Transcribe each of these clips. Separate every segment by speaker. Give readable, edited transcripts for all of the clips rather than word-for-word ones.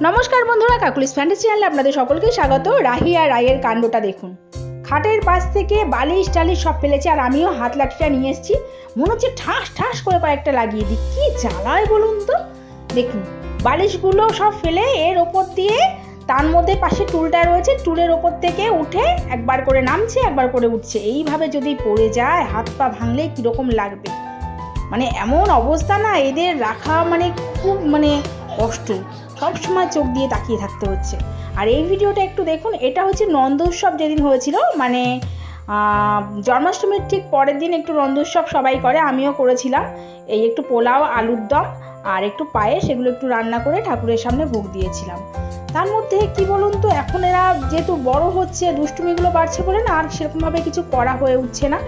Speaker 1: नमस्कार बंधुरा काकुलिस फैंटेसी चैनेले आपनादेर सकलके स्वागत। राही और रायेर कांडटा देखुन। खाटेर पाश थेके बालिश टालिश सब फेलेছে আর আমিও হাত লাঠিটা নিয়ে এসেছি। মনে হচ্ছে ঠাস ঠাস করে কয়েকটা লাগিয়ে দিই। কি জ্বালায় বলুন তো। দেখুন বালিশগুলো সব ফেলে এর ওপর দিয়ে তার মধ্যে পাশে টুলটা রয়েছে, টুলের ওপর থেকে উঠে একবার করে নামছে একবার করে উঠছে। এইভাবে যদি পড়ে যায় হাত পা ভাঙলে কীরকম লাগবে। মানে এমন অবস্থা না, এদের রাখা মানে খুব কষ্ট, সব সময় চোখ দিয়ে তাকিয়ে থাকতে হচ্ছে। আর এই ভিডিওটা একটু দেখুন। এটা হচ্ছে নন্দোৎসব যেদিন হয়েছিল, মানে জন্মাষ্টমীর ঠিক পরের দিন একটু নন্দোৎসব সবাই করে, আমিও করেছিলাম। এই একটু পোলাও, আলুর দম আর একটু পায়েস, সেগুলো একটু রান্না করে ঠাকুরের সামনে ভোগ দিয়েছিলাম। তার মধ্যে কি বলুন তো, এখন এরা যেহেতু বড় হচ্ছে, দুষ্টুমিগুলো বাড়ছে বলে না আর সেরকমভাবে কিছু করা হয়ে উঠছে না।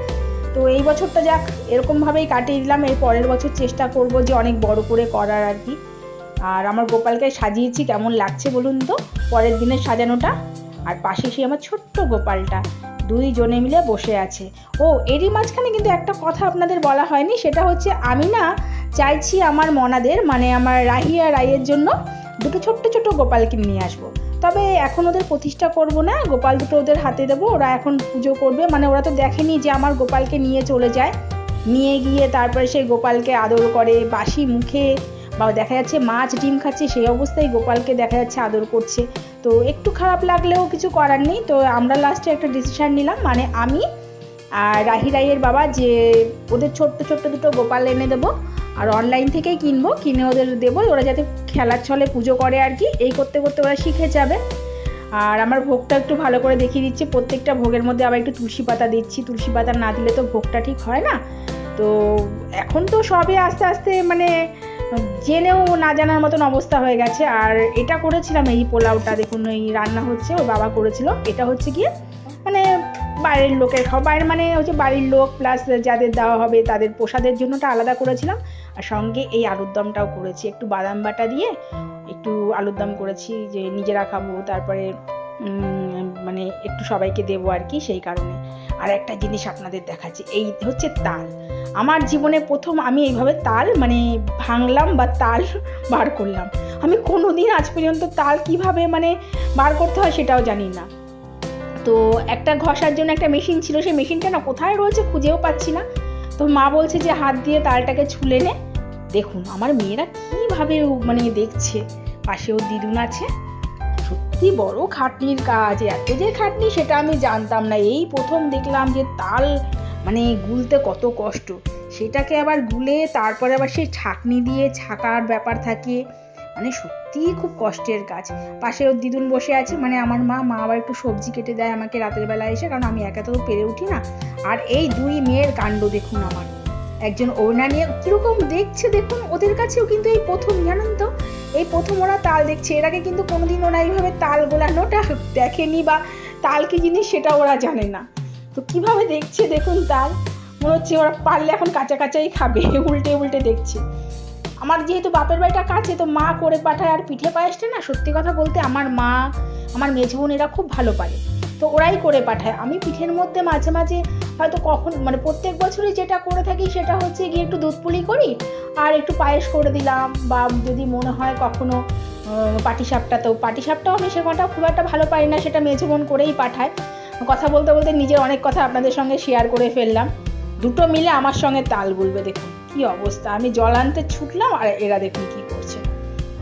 Speaker 1: তো এই বছরটা যাক এরকমভাবেই কাটিয়ে দিলাম। এর পরের বছর চেষ্টা করব যে অনেক বড় করে করার আর কি। আর আমার গোপালকে সাজিয়েছি, কেমন লাগছে বলুন তো পরের দিনের সাজানোটা। আর পাশে সেই আমার ছোট্ট গোপালটা, দুইজনে মিলে বসে আছে। ও এরই মাঝখানে কিন্তু একটা কথা আপনাদের বলা হয়নি, সেটা হচ্ছে আমি না চাইছি আমার মনাদের, মানে আমার রাহি আর রায়ের জন্য দুটো ছোট্ট ছোট্ট গোপালকে নিয়ে আসবো। তবে এখন ওদের প্রতিষ্ঠা করব না, গোপাল দুটো ওদের হাতে দেবো, ওরা এখন পুজো করবে। মানে ওরা তো দেখেনি যে আমার গোপালকে নিয়ে চলে যায়, নিয়ে গিয়ে তারপরে সেই গোপালকে আদর করে বাসি মুখে, বা দেখা যাচ্ছে মাছ ডিম খাচ্ছে সেই অবস্থায় গোপালকে দেখা যাচ্ছে আদর করছে। তো একটু খারাপ লাগলেও কিছু করার নেই। তো আমরা লাস্টে একটা ডিসিশান নিলাম, মানে আমি আর রাহি রাইয়ের বাবা, যে ওদের ছোট্ট ছোট্ট দুটো গোপাল এনে দেবো আর অনলাইন থেকেই কিনবো, কিনে ওদের দেবো, ওরা যাতে খেলার ছলে পুজো করে আর কি। এই করতে করতে ওরা শিখে যাবে। আর আমার ভোগটা একটু ভালো করে দেখিয়ে দিচ্ছি। প্রত্যেকটা ভোগের মধ্যে আবার একটু তুলসী পাতা দিচ্ছি, তুলসী পাতা না দিলে তো ভোগটা ঠিক হয় না। তো এখন তো সবে আস্তে আস্তে মানে জেনেও না জানার মতন অবস্থা হয়ে গেছে। আর এটা করেছিলাম, এই পোলাওটা দেখুন এই রান্না হচ্ছে, ওর বাবা করেছিল। এটা হচ্ছে গিয়ে মানে বাইরের লোকের খাওয়া, বাইরে মানে হচ্ছে বাড়ির লোক প্লাস যাদের দেওয়া হবে তাদের প্রসাদের জন্যটা আলাদা করেছিলাম। আর সঙ্গে এই আলুর দমটাও করেছি, একটু বাদাম বাটা দিয়ে একটু আলুর দম করেছি, যে নিজেরা খাবো, তারপরে মানে একটু সবাইকে দেবো আর কি, সেই কারণে। আর একটা জিনিস আপনাদের দেখাচ্ছি, এই হচ্ছে তাল। আমার জীবনে প্রথম আমি এইভাবে তাল মানে ভাঙলাম বা তাল বার করলাম। আমি কোনোদিন আজ পর্যন্ত তাল কিভাবে মানে বার করতে হয় সেটাও জানি না। তো একটা ঘষার জন্য একটা মেশিন ছিল, সেই মেশিনটা না কোথায় রয়েছে খুঁজেও পাচ্ছি না। তো মা বলছে যে হাত দিয়ে তালটাকে ছুলে নে। দেখুন আমার মেয়েরা কীভাবে মানে দেখছে, পাশেও দিদুন আছে। সত্যি বড় খাটনির কাজ, এত যে খাটনি সেটা আমি জানতাম না। এই প্রথম দেখলাম যে তাল মানে গুলতে কত কষ্ট, সেটাকে আবার গুলে তারপরে আবার সেই ছাঁকনি দিয়ে ছাকার ব্যাপার থাকে, মানে সত্যিই খুব কষ্টের কাজ। পাশেও দিদুন বসে আছে, মানে আমার মা আবার একটু সবজি কেটে দেয় আমাকে রাতের বেলা এসে, কারণ আমি একা তো পেরে উঠি না। আর এই দুই মেয়ের কাণ্ড দেখুন, আমার একজন ওড়না নিয়ে কীরকম দেখছে দেখুন। ওদের কাছেও কিন্তু এই প্রথম, জানেন তো, এই প্রথম ওরা তাল দেখছে। এর আগে কিন্তু কোনোদিন ওরা এইভাবে তাল গোলানোটা দেখেনি, বা তাল কি জিনিস সেটা ওরা জানে না। তো কিভাবে দেখছে দেখুন তাল, মনে হচ্ছে ওরা পারলে এখন কাঁচা কাঁচাই খাবে, উল্টে উল্টে দেখছে। আমার যেহেতু বাপের বাড়িটা কাছে, তো মা করে পাঠায়। আর পিঠে পায়েসটা না সত্যি কথা বলতে আমার মা, আমার মেঝো বোন এরা খুব ভালো পারে, তো ওরাই করে পাঠায়। আমি পিঠের মধ্যে মাঝে মাঝে হয়তো কখন মানে প্রত্যেক বছরই যেটা করে থাকি সেটা হচ্ছে গিয়ে একটু দুধ পুলি করি আর একটু পায়েস করে দিলাম, বা যদি মনে হয় কখনো পাটিসাপটা, তো পাটিসাপটাও আমি সে কটা খুব একটা ভালো পারি না, সেটা মেঝো বোন করেই পাঠায়। কথা বলতে বলতে নিজের অনেক কথা আপনাদের সঙ্গে শেয়ার করে ফেললাম। দুটো মিলে আমার সঙ্গে তাল গুলবে, দেখুন কি অবস্থা। আমি জল আনতে ছুটলাম আর এরা দেখুন কি করছে।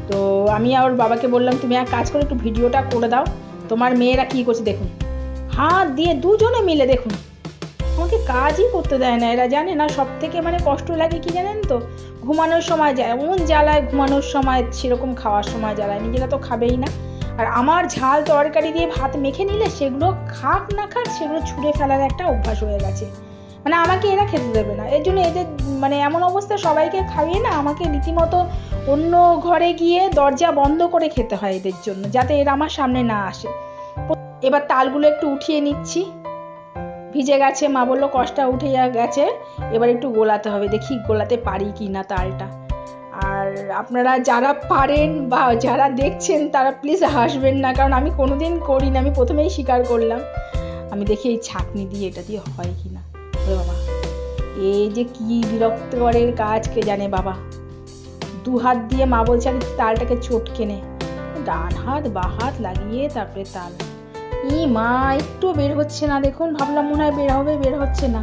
Speaker 1: তো আমি আর বাবাকে বললাম তুমি এক কাজ করে একটু ভিডিওটা করে দাও, তোমার মেয়েরা কি করছে দেখুন। হাত দিয়ে দুজনে মিলে দেখুন, আমাকে কাজই করতে দেয় না। এরা জানে না সব থেকে মানে কষ্ট লাগে কি জানেন তো, ঘুমানোর সময় যায় এমন জ্বালায়, ঘুমানোর সময় সেরকম খাওয়ার সময় জ্বালায়, নিজেরা তো খাবেই না। আর আমার ঝাল তরকারি দিয়ে ভাত মেখে নিলে সেগুলো খাক না খাক সেগুলো ছুঁড়ে ফেলার একটা অভ্যাস হয়ে গেছে। মানে আমাকে এরা খেতে দেবে না, এর জন্য এদের মানে এমন অবস্থা সবাইকে খাইয়ে না আমাকে রীতিমতো অন্য ঘরে গিয়ে দরজা বন্ধ করে খেতে হয় এদের জন্য, যাতে এরা আমার সামনে না আসে। এবার তালগুলো একটু উঠিয়ে নিচ্ছি, ভিজে গেছে, মা বললো কষ্টটা উঠে গেছে, এবার একটু গোলাতে হবে, দেখি গোলাতে পারি কি না তালটা। আর আপনারা যারা পারেন বা যারা দেখছেন তারা প্লিজ হাসবেন না, কারণ আমি কোনোদিন করি না, আমি প্রথমেই স্বীকার করলাম। আমি দেখি এই ছাঁকনি দিয়ে এটা দিয়ে হয় কি না। বাবা এই যে কি বিরক্তকরের কাজ কে জানে বাবা। দু হাত দিয়ে মা বলছে তালটাকে চটকে নে, ডান হাত বা হাত লাগিয়ে তারপরে তাল। ই মা, একটু বের হচ্ছে না দেখুন, ভাবলাম মনে হয় বের হবে, বের হচ্ছে না।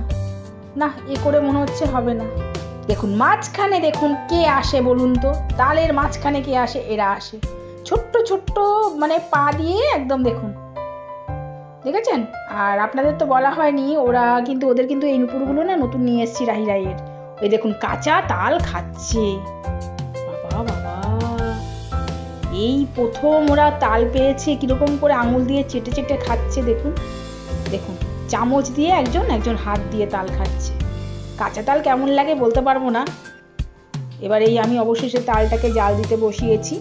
Speaker 1: না, এ করে মনে হচ্ছে হবে না। দেখুন মাঝখানে দেখুন কে আসে বলুন তো, তালের মাঝখানে কে আসে? এরা আসে, ছোট্ট ছোট্ট মানে পা দিয়ে একদম, দেখুন দেখেছেন। আর আপনাদের তো বলা হয়নি, ওদের কিন্তু এই নুপুরগুলো না নতুন নিয়ে এসেছি রাহি রাইয়ের। ওই দেখুন কাঁচা তাল খাচ্ছে। বাবা বাবা, এই প্রথম ওরা তাল পেয়েছে, কিরকম করে আঙুল দিয়ে চেটে চেটে খাচ্ছে দেখুন। দেখুন চামচ দিয়ে একজন হাত দিয়ে তাল খাচ্ছে। কাঁচা তাল কেমন লাগে বলতে পারবো না। এবার আমি অবশেষে তালটাকে জাল দিতে বসিয়েছি।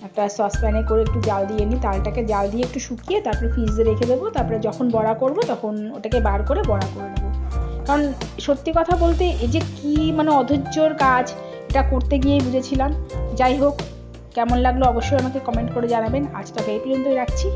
Speaker 1: একটা সসপ্যানে করে একটু জাল দিয়ে নিই, তালটাকে জাল দিয়ে একটু শুকিয়ে তারপরে ফ্রিজে রেখে দেবো। তারপরে যখন বড়া করব তখন ওটাকে বার করে বড়া করে নেবো। কারণ সত্যি কথা বলতে এই যে কি মানে অধৈর্যর কাজ, এটা করতে গিয়েই বুঝেছিলাম। যাই হোক, কেমন লাগলো অবশ্যই আমাকে কমেন্ট করে জানাবেন। আজটাকে এই পর্যন্তই রাখছি।